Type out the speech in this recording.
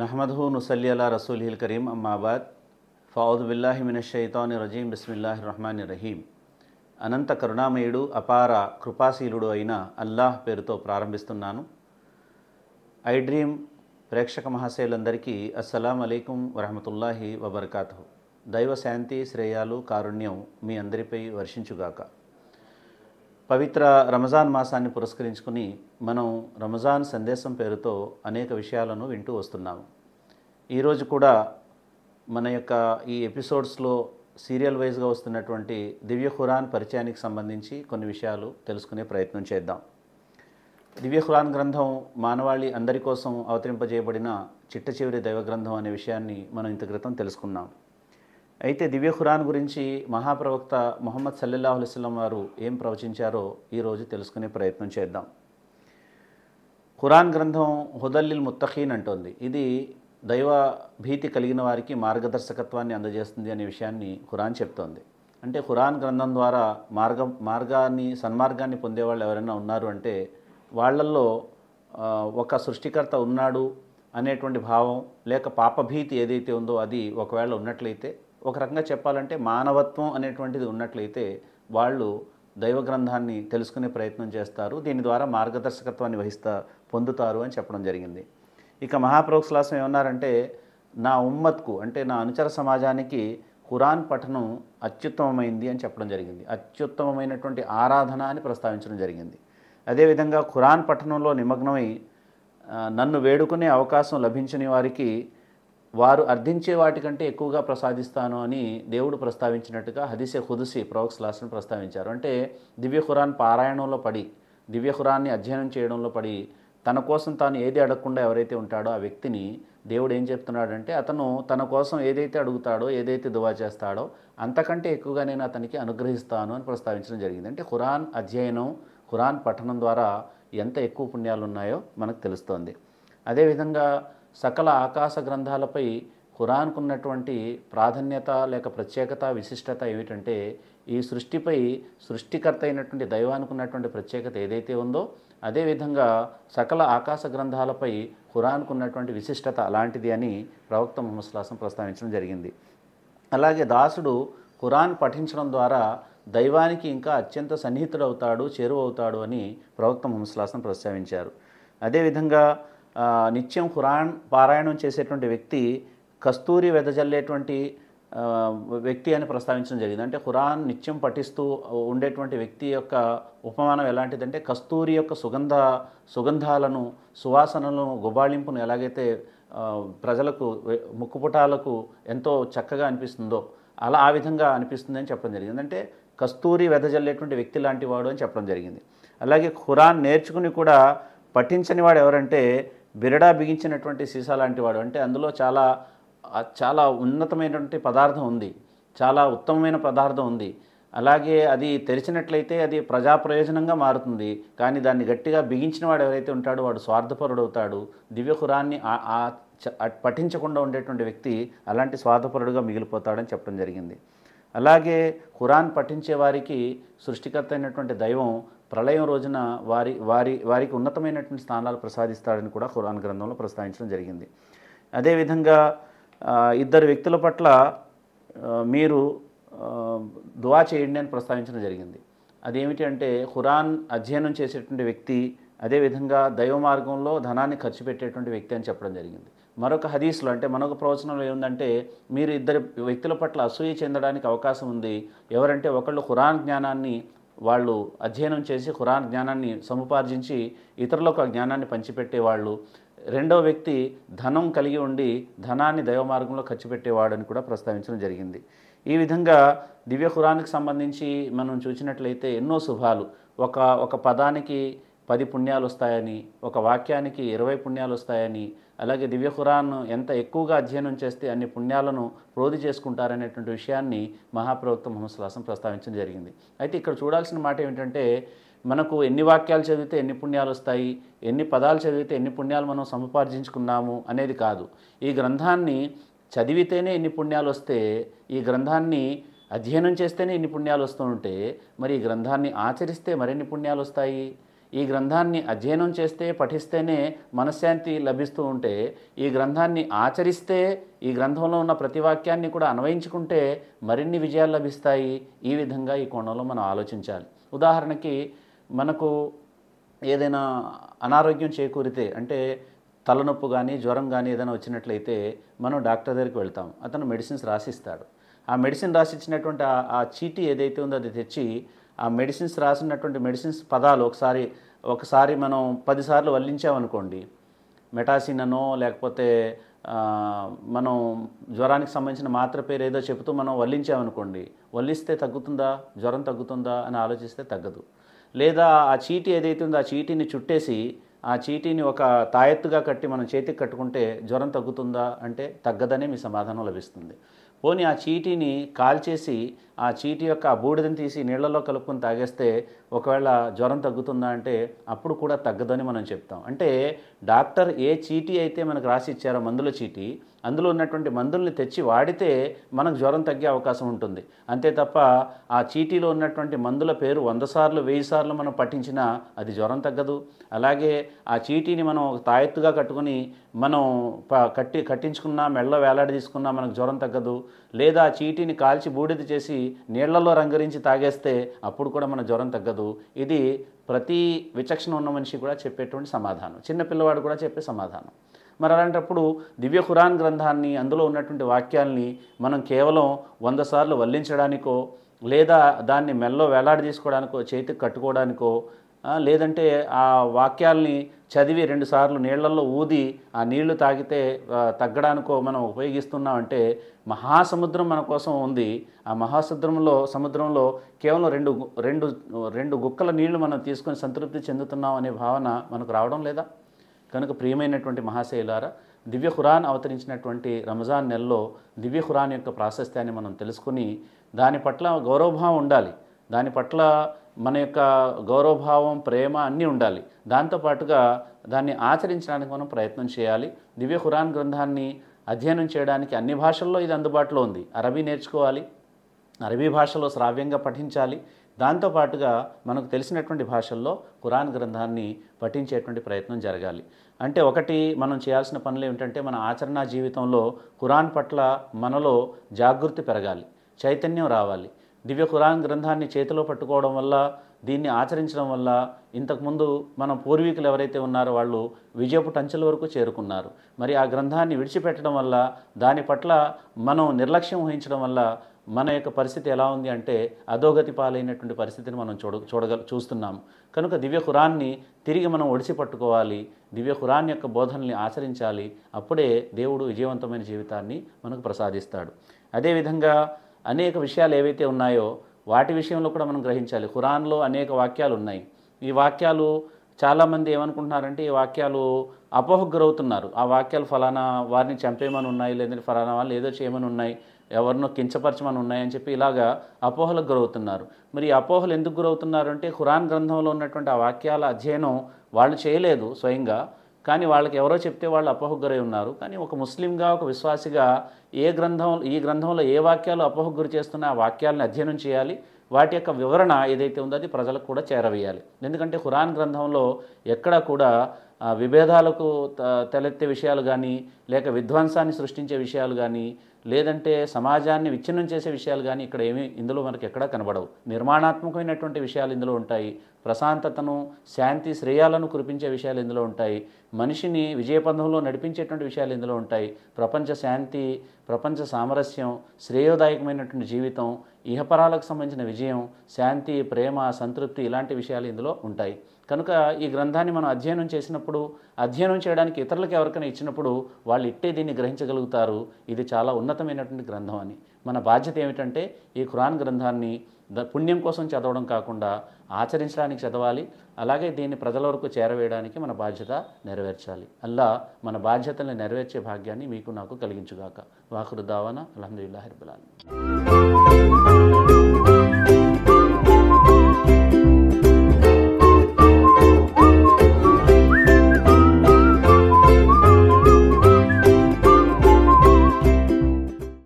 నహ్మదుహు నుసల్లి అలా రసూలిహిల్ కరీం అమ్మాబాద్ ఫౌదు బిల్లాహి మినశ్శైతాని రజీం బిస్మిల్లాహిర్ రహమానిర్ రహీం. అనంత కరుణామయుడు అపార కృపాశీలుడు అయిన అల్లాహ్ పేరుతో ప్రారంభిస్తున్నాను. ఐ డ్రీమ్ ప్రేక్షక మహాశయులందరికీ అస్సలాం అలైకుం వరహమతుల్లాహి వబర్కాతుహు. దైవ శాంతి శ్రేయాలు కారుణ్యం మీ అందరిపై వర్షించుగాక. పవిత్ర రంజాన్ మాసాన్ని పురస్కరించుకుని మనం రంజాన్ సందేశం పేరుతో అనేక విషయాలను వింటూ వస్తున్నాము. ఈరోజు కూడా మన యొక్క ఈ ఎపిసోడ్స్లో సీరియల్ వైజ్గా వస్తున్నటువంటి దివ్య ఖురాన్ పరిచయానికి సంబంధించి కొన్ని విషయాలు తెలుసుకునే ప్రయత్నం చేద్దాం. దివ్య ఖురాన్ గ్రంథం మానవాళి అందరి కోసం అవతరింపజేయబడిన చిట్ట చివరి దైవ గ్రంథం అనే విషయాన్ని మనం ఇంత క్రితం తెలుసుకున్నాం. అయితే దివ్య ఖురాన్ గురించి మహాప్రవక్త ముహమ్మద్ సల్లల్లాహు అలైహి వసల్లం వారు ఏం ప్రవచించారో ఈరోజు తెలుసుకునే ప్రయత్నం చేద్దాం. ఖురాన్ గ్రంథం హుదల్లిల్ ముత్తఖీన్ అంటోంది. ఇది దైవ భీతి కలిగిన వారికి మార్గదర్శకత్వాన్ని అందజేస్తుంది అనే విషయాన్ని ఖురాన్ చెప్తోంది. అంటే ఖురాన్ గ్రంథం ద్వారా సన్మార్గాన్ని పొందేవాళ్ళు ఎవరైనా ఉన్నారు అంటే వాళ్ళల్లో ఒక సృష్టికర్త ఉన్నాడు అనేటువంటి భావం లేక పాపభీతి ఏదైతే ఉందో అది ఒకవేళ ఉన్నట్లయితే, ఒక రకంగా చెప్పాలంటే మానవత్వం అనేటువంటిది ఉన్నట్లయితే వాళ్ళు దైవ గ్రంథాన్ని తెలుసుకునే ప్రయత్నం చేస్తారు. దీని ద్వారా మార్గదర్శకత్వాన్ని పొందుతారు అని చెప్పడం జరిగింది. ఇక మహాప్రవక్త సల్లల్లాహు అలైహి వసల్లం ఏమన్నారంటే, నా ఉమ్మత్కు అంటే నా అనుచర సమాజానికి ఖురాన్ పఠనం అత్యుత్తమమైంది అని చెప్పడం జరిగింది. అత్యుత్తమమైనటువంటి ఆరాధన అని ప్రస్తావించడం జరిగింది. అదేవిధంగా ఖురాన్ పఠనంలో నిమగ్నమై నన్ను వేడుకునే అవకాశం లభించని వారికి వారు అర్థించే వాటికంటే ఎక్కువగా ప్రసాదిస్తాను అని దేవుడు ప్రస్తావించినట్టుగా హదీసే ఖుదుసి ప్రవక్త సల్లల్లాహు అలైహి వసల్లం ప్రస్తావించారు. అంటే దివ్య ఖురాన్ పారాయణంలో పడి, దివ్య ఖురాన్ని అధ్యయనం చేయడంలో పడి తన కోసం తాను ఏది అడగకుండా ఎవరైతే ఉంటాడో ఆ వ్యక్తిని దేవుడు ఏం చెప్తున్నాడంటే, అతను తన కోసం ఏదైతే అడుగుతాడో, ఏదైతే దువా చేస్తాడో అంతకంటే ఎక్కువగా నేను అతనికి అనుగ్రహిస్తాను అని ప్రస్తావించడం జరిగింది. అంటే ఖురాన్ అధ్యయనం, ఖురాన్ పఠనం ద్వారా ఎంత ఎక్కువ పుణ్యాలు ఉన్నాయో మనకు తెలుస్తోంది. అదేవిధంగా సకల ఆకాశ గ్రంథాలపై ఖురాన్కు ఉన్నటువంటి ప్రాధాన్యత లేక ప్రత్యేకత, విశిష్టత ఏమిటంటే, ఈ సృష్టిపై సృష్టికర్త అయినటువంటి దైవానికి ఉన్నటువంటి ప్రత్యేకత ఏదైతే ఉందో అదేవిధంగా సకల ఆకాశ గ్రంథాలపై ఖురాన్కు ఉన్నటువంటి విశిష్టత అలాంటిది అని ప్రవక్త ముహమ్మద్ సల్లల్లాహు అలైహి వసల్లం ప్రస్తావించడం జరిగింది. అలాగే దాసుడు ఖురాన్ పఠించడం ద్వారా దైవానికి ఇంకా అత్యంత సన్నిహితుడవుతాడు, చేరువవుతాడు అని ప్రవక్త ముహమ్మద్ సల్లల్లాహు అలైహి వసల్లం ప్రస్తావించారు. అదేవిధంగా నిత్యం ఖురాన్ పారాయణం చేసేటువంటి వ్యక్తి కస్తూరి వెదజల్లేటువంటి వ్యక్తి అని ప్రస్తావించడం జరిగింది. అంటే ఖురాన్ నిత్యం పఠిస్తూ ఉండేటువంటి వ్యక్తి యొక్క ఉపమానం ఎలాంటిదంటే, కస్తూరి యొక్క సుగంధాలను, సువాసనలను, గుబాళింపును ఎలాగైతే ప్రజలకు ముక్కుపుటాలకు ఎంతో చక్కగా అనిపిస్తుందో అలా ఆ విధంగా అనిపిస్తుంది అని చెప్పడం జరిగింది. అంటే కస్తూరి వెదజల్లేటువంటి వ్యక్తి లాంటి వాడు అని చెప్పడం జరిగింది. అలాగే ఖురాన్ నేర్చుకుని కూడా పఠించని వాడు ఎవరంటే, బిరడా బిగించినటువంటి సీసా లాంటి వాడు. అంటే అందులో చాలా ఉన్నతమైనటువంటి పదార్థం ఉంది, చాలా ఉత్తమమైన పదార్థం ఉంది. అలాగే అది తెరిచినట్లయితే అది ప్రజా ప్రయోజనంగా మారుతుంది. కానీ దాన్ని గట్టిగా బిగించిన వాడు ఎవరైతే ఉంటాడో వాడు స్వార్థపరుడు అవుతాడు. దివ్య ఖురాన్ని పఠించకుండా ఉండేటువంటి వ్యక్తి అలాంటి స్వార్థపరుడుగా మిగిలిపోతాడని చెప్పడం జరిగింది. అలాగే ఖురాన్ పఠించే వారికి సృష్టికర్త అయినటువంటి దైవం ప్రళయం రోజున వారికి ఉన్నతమైనటువంటి స్థానాలు ప్రసాదిస్తాడని కూడా ఖురాన్ గ్రంథంలో ప్రస్తావించడం జరిగింది. అదేవిధంగా ఇద్దరు వ్యక్తుల పట్ల మీరు దువా చేయండి అని ప్రస్తావించడం జరిగింది. అదేమిటి అంటే, ఖురాన్ అధ్యయనం చేసేటువంటి వ్యక్తి, అదేవిధంగా దైవ మార్గంలో ధనాన్ని ఖర్చు పెట్టేటువంటి వ్యక్తి అని చెప్పడం జరిగింది. మరొక హదీస్లో అంటే మరొక ప్రవచనంలో ఏముందంటే, మీరు ఇద్దరు వ్యక్తుల పట్ల అసూయ చెందడానికి అవకాశం ఉంది. ఎవరంటే, ఒకళ్ళు ఖురాన్ జ్ఞానాన్ని వాళ్ళు అధ్యయనం చేసి ఖురాన్ జ్ఞానాన్ని సముపార్జించి ఇతరులకు ఆ జ్ఞానాన్ని పంచిపెట్టేవాళ్ళు. రెండవ వ్యక్తి ధనం కలిగి ఉండి ధనాన్ని దైవ మార్గంలో ఖర్చు పెట్టేవాడని కూడా ప్రస్తావించడం జరిగింది. ఈ విధంగా దివ్య ఖురాన్కి సంబంధించి మనం చూసినట్లయితే ఎన్నో శుభాలు, ఒక పదానికి 10 పుణ్యాలు వస్తాయని, ఒక వాక్యానికి 20 పుణ్యాలు వస్తాయని, అలాగే దివ్య ఖురాన్ ఎంత ఎక్కువగా అధ్యయనం చేస్తే అన్ని పుణ్యాలను ప్రోధి చేసుకుంటారనేటువంటి విషయాన్ని మహాప్రవక్త ముహమ్మద్ సల్లల్లాహు అలైహి వసల్లం ప్రస్తావించడం జరిగింది. అయితే ఇక్కడ చూడాల్సిన మాట ఏమిటంటే, మనకు ఎన్ని వాక్యాలు చదివితే ఎన్ని పుణ్యాలు వస్తాయి, ఎన్ని పదాలు చదివితే ఎన్ని పుణ్యాలు మనం సముపార్జించుకున్నాము అనేది కాదు. ఈ గ్రంథాన్ని చదివితేనే ఎన్ని పుణ్యాలు వస్తే, ఈ గ్రంథాన్ని అధ్యయనం చేస్తేనే ఇన్ని పుణ్యాలు వస్తూ ఉంటే, మరి ఈ గ్రంథాన్ని ఆచరిస్తే మరిన్ని పుణ్యాలు వస్తాయి. ఈ గ్రంథాన్ని అధ్యయనం చేస్తే పఠిస్తేనే మనశ్శాంతి లభిస్తూ ఉంటే, ఈ గ్రంథాన్ని ఆచరిస్తే ఈ గ్రంథంలో ఉన్న ప్రతి వాక్యాన్ని కూడా అన్వయించుకుంటే మరిన్ని విజయాలు లభిస్తాయి. ఈ విధంగా ఈ కోణంలో మనం ఆలోచించాలి. ఉదాహరణకి మనకు ఏదైనా అనారోగ్యం చేకూరితే, అంటే తలనొప్పి కానీ జ్వరం కానీ ఏదైనా వచ్చినట్లయితే మనం డాక్టర్ దగ్గరికి వెళ్తాం. అతను మెడిసిన్స్ రాసిస్తాడు. ఆ మెడిసిన్ రాసిచ్చినటువంటి ఆ చీటీ ఏదైతే ఉందో అది తెచ్చి ఆ మెడిసిన్స్ రాసినటువంటి మెడిసిన్స్ పదాలు ఒకసారి మనం 10 సార్లు వల్లించామనుకోండి, మెటాసిన్ అనో లేకపోతే మనం జ్వరానికి సంబంధించిన మాత్ర పేరు ఏదో చెబుతూ మనం వల్లించామనుకోండి, వల్లిస్తే తగ్గుతుందా, జ్వరం తగ్గుతుందా అని ఆలోచిస్తే తగ్గదు. లేదా ఆ చీటీ ఏదైతే ఉందో ఆ చీటీని చుట్టేసి ఆ చీటీని ఒక తాయెత్తుగా కట్టి మనం చేతికి కట్టుకుంటే జ్వరం తగ్గుతుందా అంటే తగ్గదనే మీ సమాధానం లభిస్తుంది. పోనీ ఆ చీటీని కాల్చేసి ఆ చీటీ యొక్క బూడిదని తీసి నీళ్లలో కలుపుకొని తాగేస్తే ఒకవేళ జ్వరం తగ్గుతుందా అంటే అప్పుడు కూడా తగ్గదని మనం చెప్తాం. అంటే డాక్టర్ ఏ చీటీ అయితే మనకు రాసి ఇచ్చారో మందుల చీటీ, అందులో ఉన్నటువంటి మందుల్ని తెచ్చి వాడితే మనకు జ్వరం తగ్గే అవకాశం ఉంటుంది. అంతే తప్ప ఆ చీటీలో ఉన్నటువంటి మందుల పేరు 100 సార్లు 1000 సార్లు మనం పఠించినా అది జ్వరం తగ్గదు. అలాగే ఆ చీటీని మనం తాయెత్తుగా కట్టుకొని మనం కట్టించుకున్నా మెళ్ళలో వేలాడి తీసుకున్నా మనకు జ్వరం తగ్గదు. లేదా ఆ చీటీని కాల్చి బూడిద చేసి నీళ్లలో రంగరించి తాగేస్తే అప్పుడు కూడా మన జ్వరం తగ్గదు. ఇది ప్రతి విచక్షణ ఉన్న మనిషి కూడా చెప్పేటువంటి సమాధానం, చిన్నపిల్లవాడు కూడా చెప్పే సమాధానం. మరి అలాంటప్పుడు దివ్య ఖురాన్ గ్రంథాన్ని, అందులో ఉన్నటువంటి వాక్యాల్ని మనం కేవలం 100 సార్లు వల్లించడానికో, లేదా దాన్ని మెల్లో వేలాడి తీసుకోవడానికో, చేతికి కట్టుకోవడానికో, లేదంటే ఆ వాక్యాల్ని చదివి 2 సార్లు నీళ్లలో ఊది ఆ నీళ్లు తాగితే తగ్గడానికో మనం ఉపయోగిస్తున్నామంటే మహాసముద్రం మన కోసం ఉంది. ఆ సముద్రంలో కేవలం రెండు గుక్కల నీళ్లు మనం తీసుకొని సంతృప్తి చెందుతున్నాం అనే భావన మనకు రావడం లేదా? కనుక ప్రియమైనటువంటి మహాశయులారా, దివ్య ఖురాన్ అవతరించినటువంటి రంజాన్ నెలలో దివ్య ఖురాన్ యొక్క ప్రాశస్త్యాన్ని మనం తెలుసుకుని దాని పట్ల గౌరవభావం ఉండాలి. దాని పట్ల మన యొక్క గౌరవభావం, ప్రేమ అన్నీ ఉండాలి. దాంతోపాటుగా దాన్ని ఆచరించడానికి మనం ప్రయత్నం చేయాలి. దివ్య ఖురాన్ గ్రంథాన్ని అధ్యయనం చేయడానికి అన్ని భాషల్లో ఇది అందుబాటులో ఉంది. అరబీ నేర్చుకోవాలి, అరబీ భాషలో శ్రావ్యంగా పఠించాలి. దాంతోపాటుగా మనకు తెలిసినటువంటి భాషల్లో ఖురాన్ గ్రంథాన్ని పఠించేటువంటి ప్రయత్నం జరగాలి. అంటే ఒకటి మనం చేయాల్సిన పనులు ఏమిటంటే, మన ఆచరణా జీవితంలో ఖురాన్ పట్ల మనలో జాగృతి పెరగాలి, చైతన్యం రావాలి. దివ్య ఖురాన్ గ్రంథాన్ని చేతిలో పట్టుకోవడం వల్ల, దీన్ని ఆచరించడం వల్ల ఇంతకుముందు మన పూర్వీకులు ఎవరైతే ఉన్నారో వాళ్ళు విజయపు టంచెల వరకు చేరుకున్నారు. మరి ఆ గ్రంథాన్ని విడిచిపెట్టడం వల్ల, దాని పట్ల మనం నిర్లక్ష్యం వహించడం వల్ల మన యొక్క పరిస్థితి ఎలా ఉంది అంటే అధోగతి పాలైనటువంటి పరిస్థితిని మనం చూస్తున్నాం. కనుక దివ్య ఖురాన్ని తిరిగి మనం ఒడిసి పట్టుకోవాలి, దివ్య ఖురాన్ యొక్క బోధనల్ని ఆచరించాలి. అప్పుడే దేవుడు విజయవంతమైన జీవితాన్ని మనకు ప్రసాదిస్తాడు. అదేవిధంగా అనేక విషయాలు ఏవైతే ఉన్నాయో వాటి విషయంలో కూడా మనం గ్రహించాలి. ఖురాన్లో అనేక వాక్యాలు ఉన్నాయి. ఈ వాక్యాలు చాలామంది ఏమనుకుంటున్నారంటే ఈ వాక్యాలు అపోహకు గురవుతున్నారు. ఆ వాక్యాలు ఫలానా వారిని చంపేయమని ఉన్నాయి, లేదంటే ఫలానా వాళ్ళు ఏదో చేయమని ఉన్నాయి, ఎవరినో కించపరచమని ఉన్నాయని చెప్పి ఇలాగా అపోహలకు గురవుతున్నారు. మరి ఈ అపోహలు ఎందుకు గురవుతున్నారు అంటే ఖురాన్ గ్రంథంలో ఉన్నటువంటి ఆ వాక్యాల అధ్యయనం వాళ్ళు చేయలేదు స్వయంగా, కానీ వాళ్ళకి ఎవరో చెప్తే వాళ్ళు అపోహకు గురై ఉన్నారు. కానీ ఒక ముస్లింగా, ఒక విశ్వాసిగా ఈ గ్రంథంలో ఏ వాక్యాలు అపోహకు గురి చేస్తున్నా ఆ వాక్యాలను అధ్యయనం చేయాలి. వాటి యొక్క వివరణ ఏదైతే ఉందో అది ప్రజలకు కూడా చేరవేయాలి. ఎందుకంటే ఖురాన్ గ్రంథంలో ఎక్కడా కూడా విభేదాలకు తలెత్తే విషయాలు కానీ, లేక విధ్వంసాన్ని సృష్టించే విషయాలు కానీ, లేదంటే సమాజాన్ని విచ్ఛిన్నం చేసే విషయాలు కానీ ఇక్కడ ఇందులో మనకు ఎక్కడా కనబడవు. నిర్మాణాత్మకమైనటువంటి విషయాలు ఇందులో ఉంటాయి. ప్రశాంతతను, శాంతి, శ్రేయాలను కురిపించే విషయాలు ఇందులో ఉంటాయి. మనిషిని విజయపథంలో నడిపించేటువంటి విషయాలు ఇందులో ఉంటాయి. ప్రపంచ శాంతి, ప్రపంచ సామరస్యం, శ్రేయోదాయకమైనటువంటి జీవితం, ఇహపరాలకు సంబంధించిన విజయం, శాంతి, ప్రేమ, సంతృప్తి, ఇలాంటి విషయాలు ఇందులో ఉంటాయి. కనుక ఈ గ్రంథాన్ని మనం అధ్యయనం చేసినప్పుడు, అధ్యయనం చేయడానికి ఇతరులకు ఎవరికైనా ఇచ్చినప్పుడు వాళ్ళు ఇట్టే దీన్ని గ్రహించగలుగుతారు, ఇది చాలా ఉన్నతమైనటువంటి గ్రంథం అని. మన బాధ్యత ఏమిటంటే ఈ ఖురాన్ గ్రంథాన్ని పుణ్యం కోసం చదవడం కాకుండా ఆచరించడానికి చదవాలి. అలాగే దీన్ని ప్రజల వరకు చేరవేయడానికి మన బాధ్యత నెరవేర్చాలి. అల్లా మన బాధ్యతల్ని నెరవేర్చే భాగ్యాన్ని మీకు నాకు కలిగించుగాక. వాఖిరు దావానా అల్హమ్దులిల్లాహి రబ్బిల్ ఆలమీన్.